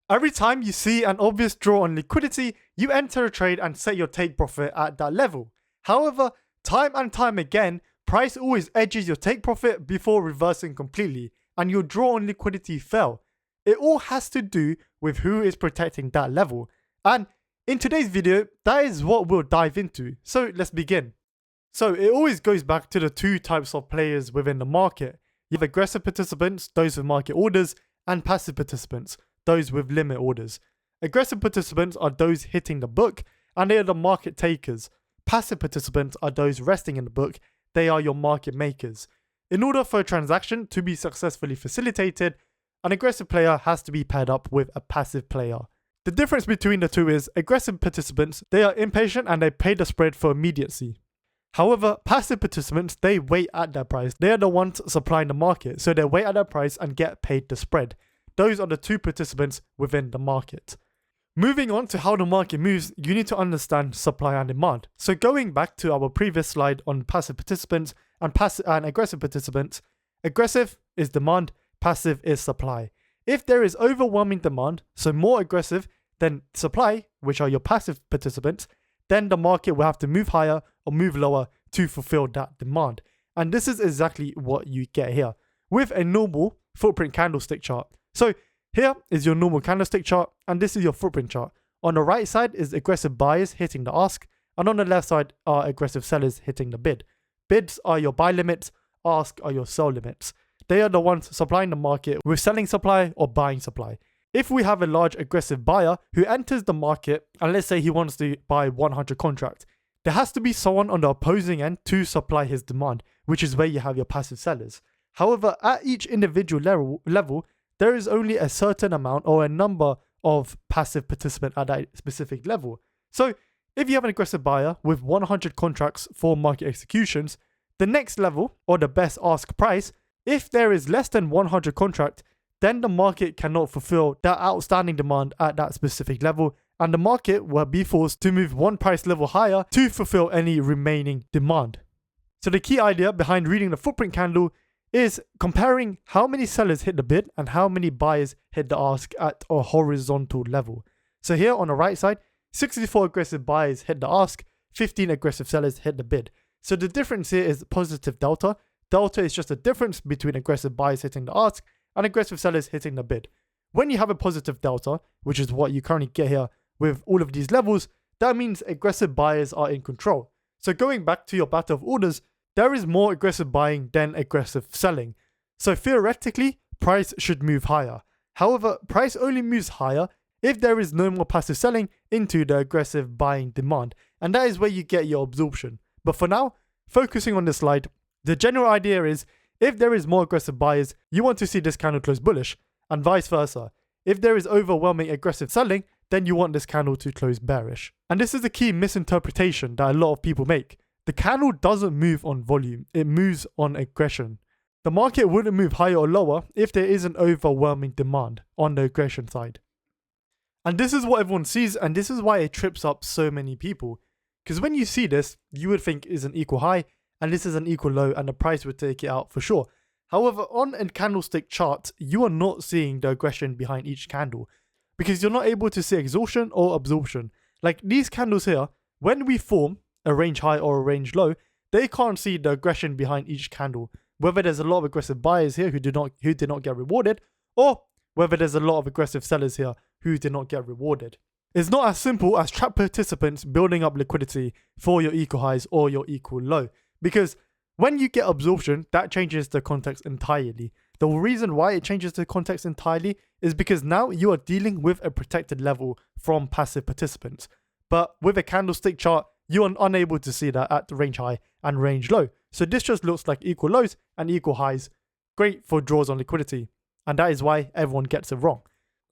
Every time you see an obvious draw on liquidity, you enter a trade and set your take profit at that level. However, time and time again, price always edges your take profit before reversing completely, and your draw on liquidity fell. It all has to do with who is protecting that level. And in today's video, that is what we'll dive into. So let's begin. So it always goes back to the two types of players within the market. You have aggressive participants, those with market orders, and passive participants, those with limit orders. Aggressive participants are those hitting the book, and they are the market takers. Passive participants are those resting in the book. They are your market makers. In order for a transaction to be successfully facilitated, an aggressive player has to be paired up with a passive player. The difference between the two is aggressive participants, they are impatient and they pay the spread for immediacy. However, passive participants, they wait at their price. They are the ones supplying the market, so they wait at their price and get paid the spread. Those are the two participants within the market. Moving on to how the market moves, you need to understand supply and demand. So going back to our previous slide on passive participants and aggressive participants, aggressive is demand, passive is supply. If there is overwhelming demand, so more aggressive than supply, which are your passive participants, then the market will have to move higher or move lower to fulfill that demand. And this is exactly what you get here with a normal footprint candlestick chart. So here is your normal candlestick chart, and this is your footprint chart. On the right side is aggressive buyers hitting the ask, and on the left side are aggressive sellers hitting the bid. Bids are your buy limits, ask are your sell limits. They are the ones supplying the market with selling supply or buying supply. If we have a large aggressive buyer who enters the market, and let's say he wants to buy 100 contracts, there has to be someone on the opposing end to supply his demand, which is where you have your passive sellers. However, at each individual level, there is only a certain amount or a number of passive participants at that specific level. So if you have an aggressive buyer with 100 contracts for market executions, the next level or the best ask price, if there is less than 100 contracts, then the market cannot fulfill that outstanding demand at that specific level, and the market will be forced to move one price level higher to fulfill any remaining demand. So the key idea behind reading the footprint candle is comparing how many sellers hit the bid and how many buyers hit the ask at a horizontal level. So here on the right side, 64 aggressive buyers hit the ask, 15 aggressive sellers hit the bid. So the difference here is positive delta. Delta is just the difference between aggressive buyers hitting the ask and aggressive sellers hitting the bid. When you have a positive delta, which is what you currently get here with all of these levels, that means aggressive buyers are in control. So going back to your battle of orders, there is more aggressive buying than aggressive selling. So theoretically, price should move higher. However, price only moves higher if there is no more passive selling into the aggressive buying demand. And that is where you get your absorption. But for now, focusing on this slide, the general idea is if there is more aggressive buyers, you want to see this candle close bullish, and vice versa. If there is overwhelming aggressive selling, then you want this candle to close bearish. And this is a key misinterpretation that a lot of people make. The candle doesn't move on volume, it moves on aggression. The market wouldn't move higher or lower if there is an overwhelming demand on the aggression side. And this is what everyone sees, and this is why it trips up so many people. Because when you see this, you would think is an equal high, and this is an equal low, and the price would take it out for sure. However, on a candlestick chart, you are not seeing the aggression behind each candle, because you're not able to see exhaustion or absorption. Like these candles here, when we form a range high or a range low, they can't see the aggression behind each candle. Whether there's a lot of aggressive buyers here who did not get rewarded, or whether there's a lot of aggressive sellers here who did not get rewarded. It's not as simple as trap participants building up liquidity for your equal highs or your equal low. Because when you get absorption, that changes the context entirely. The reason why it changes the context entirely is because now you are dealing with a protected level from passive participants. But with a candlestick chart, you are unable to see that at the range high and range low. So this just looks like equal lows and equal highs. Great for draws on liquidity. And that is why everyone gets it wrong.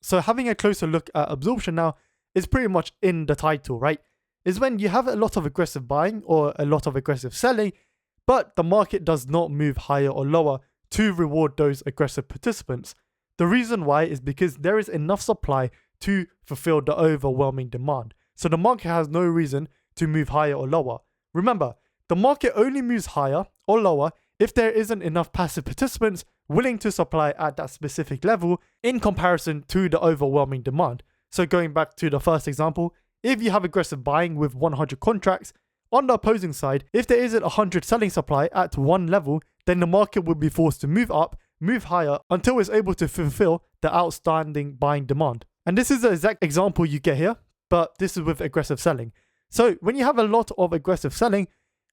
So having a closer look at absorption now is pretty much in the title, right? Is when you have a lot of aggressive buying or a lot of aggressive selling, but the market does not move higher or lower to reward those aggressive participants. The reason why is because there is enough supply to fulfill the overwhelming demand. So the market has no reason to move higher or lower. Remember, the market only moves higher or lower if there isn't enough passive participants willing to supply at that specific level in comparison to the overwhelming demand. So going back to the first example, if you have aggressive buying with 100 contracts, on the opposing side, if there isn't 100 selling supply at one level, then the market would be forced to move up, move higher until it's able to fulfill the outstanding buying demand. And this is the exact example you get here, but this is with aggressive selling. So when you have a lot of aggressive selling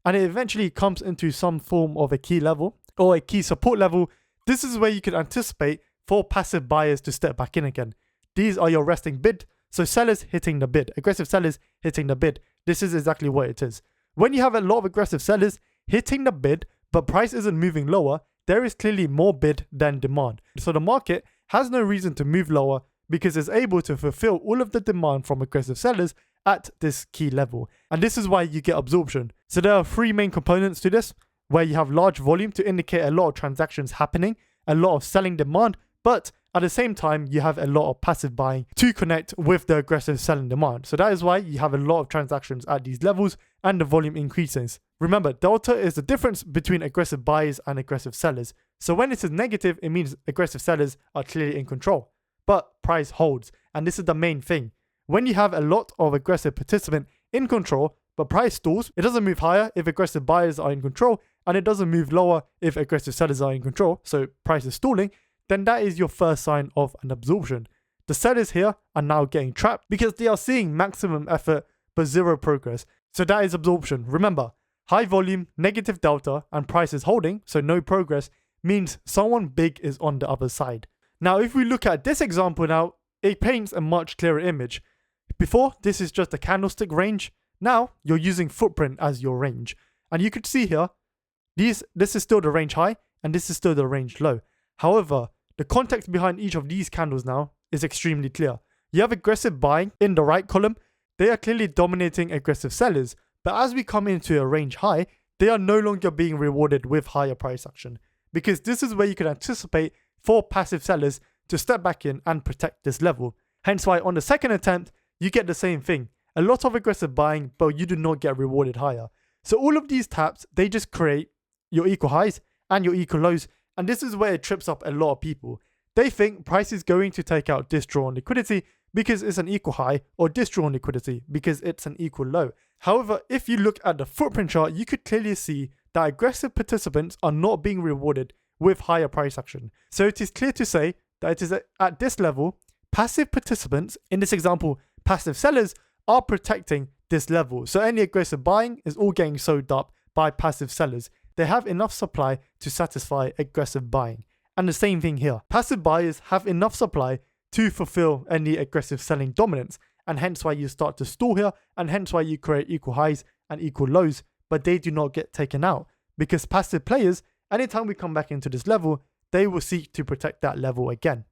and it eventually comes into some form of a key level or a key support level, this is where you can anticipate for passive buyers to step back in again. These are your resting bid. So sellers hitting the bid, aggressive sellers hitting the bid. This is exactly what it is. When you have a lot of aggressive sellers hitting the bid, but price isn't moving lower, there is clearly more bid than demand. So the market has no reason to move lower because it's able to fulfill all of the demand from aggressive sellers at this key level. And this is why you get absorption. So there are three main components to this, where you have large volume to indicate a lot of transactions happening, a lot of selling demand, but at the same time, you have a lot of passive buying to connect with the aggressive selling demand. So that is why you have a lot of transactions at these levels and the volume increases. Remember, delta is the difference between aggressive buyers and aggressive sellers. So when it is negative, it means aggressive sellers are clearly in control, but price holds. And this is the main thing. When you have a lot of aggressive participant in control, but price stalls, it doesn't move higher if aggressive buyers are in control, and it doesn't move lower if aggressive sellers are in control. So price is stalling. Then that is your first sign of an absorption. The sellers here are now getting trapped because they are seeing maximum effort but zero progress. So that is absorption. Remember, high volume, negative delta, and price is holding, so no progress, means someone big is on the other side. Now, if we look at this example now, it paints a much clearer image. Before, this is just a candlestick range. Now, you're using footprint as your range. And you could see here, this is still the range high, and this is still the range low. However, the context behind each of these candles now is extremely clear. You have aggressive buying in the right column. They are clearly dominating aggressive sellers. But as we come into a range high, they are no longer being rewarded with higher price action. Because this is where you can anticipate for passive sellers to step back in and protect this level. Hence why on the second attempt, you get the same thing. A lot of aggressive buying, but you do not get rewarded higher. So all of these taps, they just create your equal highs and your equal lows. And this is where it trips up a lot of people. They think price is going to take out this draw on liquidity because it's an equal high, or this draw on liquidity because it's an equal low. However, if you look at the footprint chart, you could clearly see that aggressive participants are not being rewarded with higher price action. So it is clear to say that it is at this level, passive participants, in this example, passive sellers, are protecting this level. So any aggressive buying is all getting soaked up by passive sellers. They have enough supply to satisfy aggressive buying. And the same thing here. Passive buyers have enough supply to fulfill any aggressive selling dominance, and hence why you start to stall here, and hence why you create equal highs and equal lows, but they do not get taken out. Because passive players, anytime we come back into this level, they will seek to protect that level again.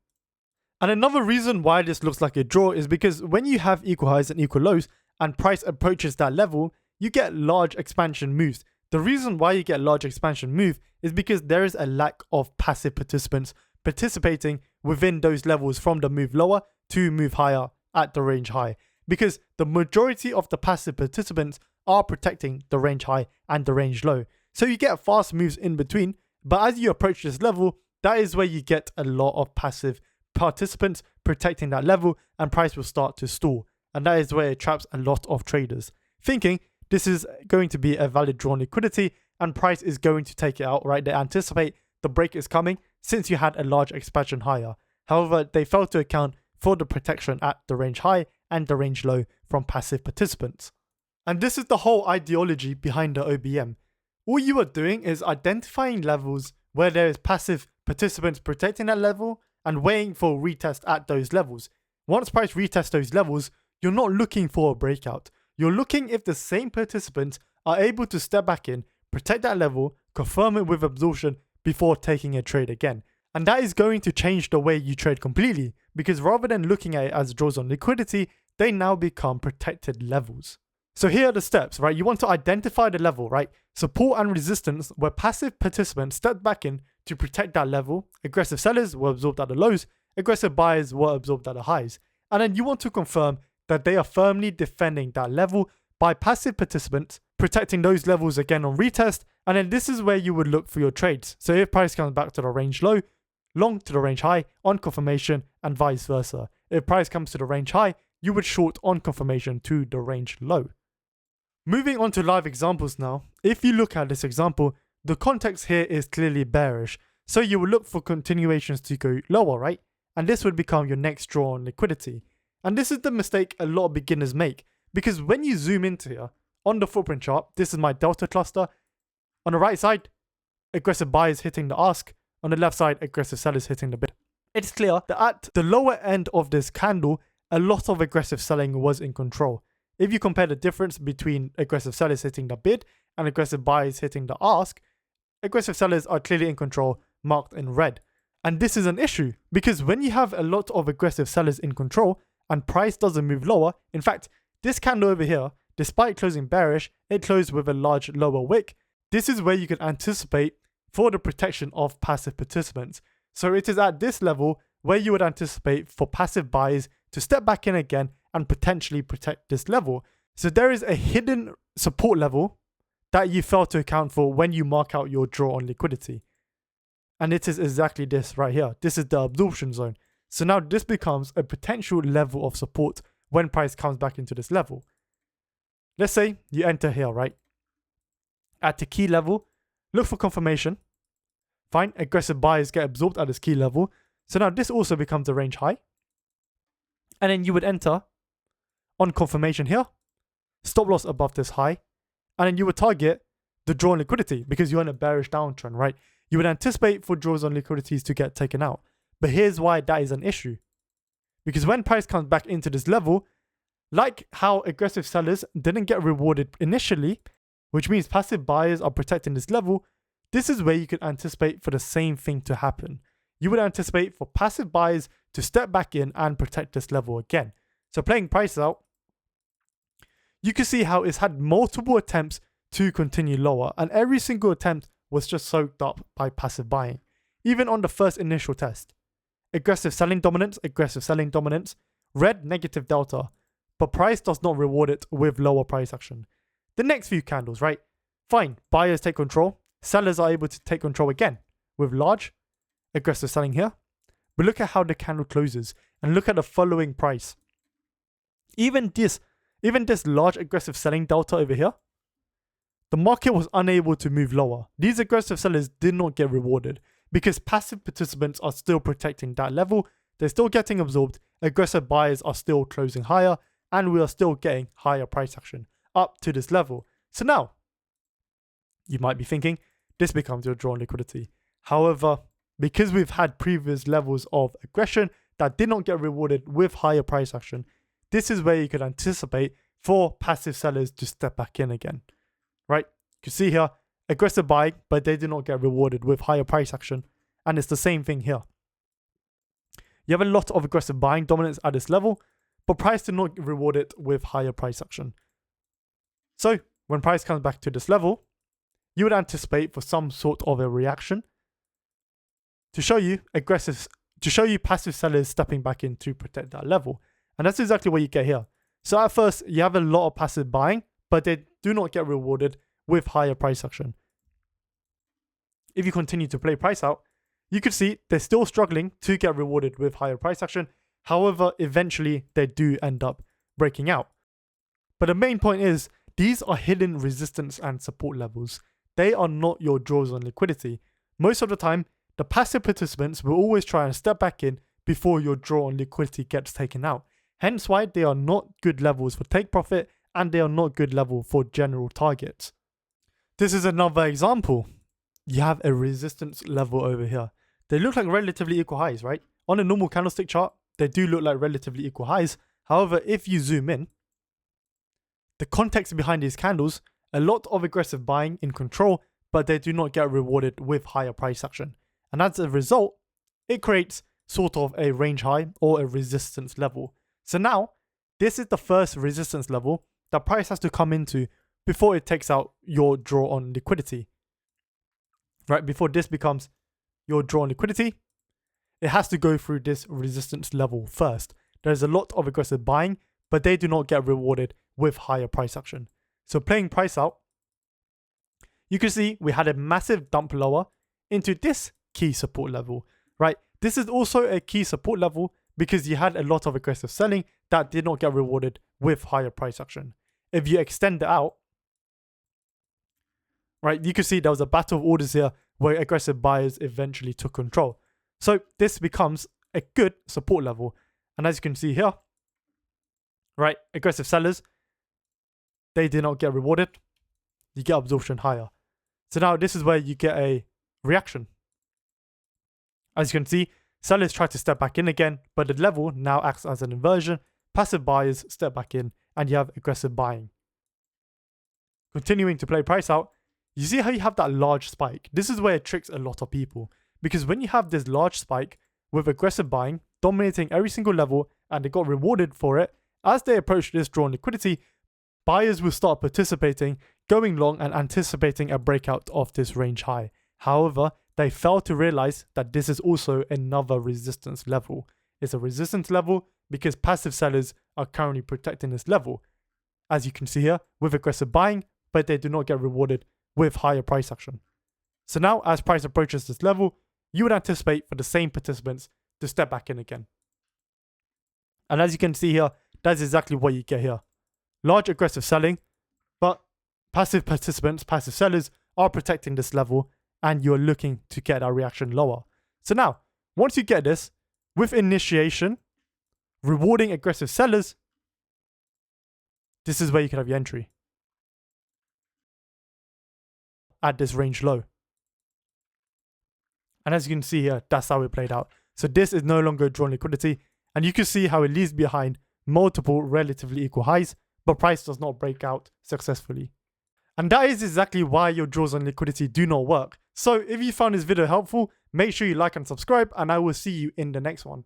And another reason why this looks like a draw is because when you have equal highs and equal lows, and price approaches that level, you get large expansion moves. The reason why you get large expansion move is because there is a lack of passive participants participating within those levels from the move lower to move higher at the range high. Because the majority of the passive participants are protecting the range high and the range low. So you get fast moves in between, but as you approach this level, that is where you get a lot of passive participants protecting that level, and price will start to stall. And that is where it traps a lot of traders, thinking this is going to be a valid draw on liquidity and price is going to take it out, right? They anticipate the break is coming since you had a large expansion higher. However, they failed to account for the protection at the range high and the range low from passive participants. And this is the whole ideology behind the OBM. All you are doing is identifying levels where there is passive participants protecting that level and waiting for a retest at those levels. Once price retests those levels, you're not looking for a breakout. You're looking if the same participants are able to step back in, protect that level, confirm it with absorption before taking a trade again. And that is going to change the way you trade completely, because rather than looking at it as draws on liquidity, they now become protected levels. So here are the steps, right? You want to identify the level, right? Support and resistance where passive participants step back in to protect that level. Aggressive sellers were absorbed at the lows. Aggressive buyers were absorbed at the highs. And then you want to confirm that they are firmly defending that level by passive participants protecting those levels again on retest And then this is where you would look for your trades. So if price comes back to the range low, long to the range high on confirmation, and vice versa. If price comes to the range high, you would short on confirmation to the range low. Moving on to live examples now. If you look at this example, the context here is clearly bearish. So you will look for continuations to go lower, right? And this would become your next draw on liquidity. And this is the mistake a lot of beginners make, because when you zoom into here, on the footprint chart, this is my delta cluster. On the right side, aggressive buyers hitting the ask. On the left side, aggressive sellers hitting the bid. It's clear that at the lower end of this candle, a lot of aggressive selling was in control. If you compare the difference between aggressive sellers hitting the bid and aggressive buyers hitting the ask, aggressive sellers are clearly in control, marked in red. And this is an issue, because when you have a lot of aggressive sellers in control and price doesn't move lower, in fact, this candle over here, despite closing bearish, it closed with a large lower wick. This is where you can anticipate for the protection of passive participants. So it is at this level where you would anticipate for passive buyers to step back in again and potentially protect this level. So there is a hidden support level that you fail to account for when you mark out your draw on liquidity. And it is exactly this right here. This is the absorption zone. So now this becomes a potential level of support when price comes back into this level. Let's say you enter here, right? At the key level, look for confirmation. Fine, aggressive buyers get absorbed at this key level. So now this also becomes a range high. And then you would enter on confirmation here, stop loss above this high. And then you would target the draw on liquidity because you're in a bearish downtrend, right? You would anticipate for draws on liquidities to get taken out. But here's why that is an issue. Because when price comes back into this level, like how aggressive sellers didn't get rewarded initially, which means passive buyers are protecting this level, this is where you could anticipate for the same thing to happen. You would anticipate for passive buyers to step back in and protect this level again. So playing price out, you can see how it's had multiple attempts to continue lower, and every single attempt was just soaked up by passive buying. Even on the first initial test. Aggressive selling dominance, red negative delta, but price does not reward it with lower price action. The next few candles, right? Fine, buyers take control, sellers are able to take control again with large, aggressive selling here. But look at how the candle closes and look at the following price. Even this large aggressive selling delta over here, the market was unable to move lower. These aggressive sellers did not get rewarded because passive participants are still protecting that level. They're still getting absorbed. Aggressive buyers are still closing higher, and we are still getting higher price action up to this level. So now, you might be thinking, this becomes your draw on liquidity. However, because we've had previous levels of aggression that did not get rewarded with higher price action, this is where you could anticipate for passive sellers to step back in again, right? You can see here, aggressive buying, but they did not get rewarded with higher price action. And it's the same thing here. You have a lot of aggressive buying dominance at this level, but price did not reward it with higher price action. So when price comes back to this level, you would anticipate for some sort of a reaction to show you passive sellers stepping back in to protect that level. And that's exactly what you get here. So at first, you have a lot of passive buying, but they do not get rewarded with higher price action. If you continue to play price out, you could see they're still struggling to get rewarded with higher price action. However, eventually they do end up breaking out. But the main point is, these are hidden resistance and support levels. They are not your draws on liquidity. Most of the time, the passive participants will always try and step back in before your draw on liquidity gets taken out. Hence why they are not good levels for take profit, and they are not good level for general targets. This is another example. You have a resistance level over here. They look like relatively equal highs, right? On a normal candlestick chart, they do look like relatively equal highs. However, if you zoom in, the context behind these candles, a lot of aggressive buying in control, but they do not get rewarded with higher price action. And as a result, it creates sort of a range high or a resistance level. So now, this is the first resistance level that price has to come into before it takes out your draw on liquidity. Right, before this becomes your draw on liquidity, it has to go through this resistance level first. There's a lot of aggressive buying, but they do not get rewarded with higher price action. So playing price out, you can see we had a massive dump lower into this key support level, right? This is also a key support level because you had a lot of aggressive selling that did not get rewarded with higher price action. If you extend it out, right, you can see there was a battle of orders here where aggressive buyers eventually took control. So this becomes a good support level. And as you can see here, right, aggressive sellers, they did not get rewarded. You get absorption higher. So now this is where you get a reaction. As you can see, sellers try to step back in again, but the level now acts as an inversion. Passive buyers step back in and you have aggressive buying. Continuing to play price out, you see how you have that large spike. This is where it tricks a lot of people, because when you have this large spike with aggressive buying dominating every single level and they got rewarded for it, as they approach this drawn liquidity, buyers will start participating, going long and anticipating a breakout of this range high. However, they fail to realize that this is also another resistance level. It's a resistance level because passive sellers are currently protecting this level, as you can see here, with aggressive buying, but they do not get rewarded with higher price action. So now as price approaches this level, you would anticipate for the same participants to step back in again. And as you can see here, that's exactly what you get here. Large aggressive selling, but passive participants, passive sellers are protecting this level and you're looking to get that reaction lower. So now, once you get this, with initiation, rewarding aggressive sellers, this is where you can have your entry at this range low. And as you can see here, that's how it played out. So this is no longer drawn liquidity, and you can see how it leaves behind multiple relatively equal highs, but price does not break out successfully. And that is exactly why your draws on liquidity do not work. So if you found this video helpful, make sure you like and subscribe, and I will see you in the next one.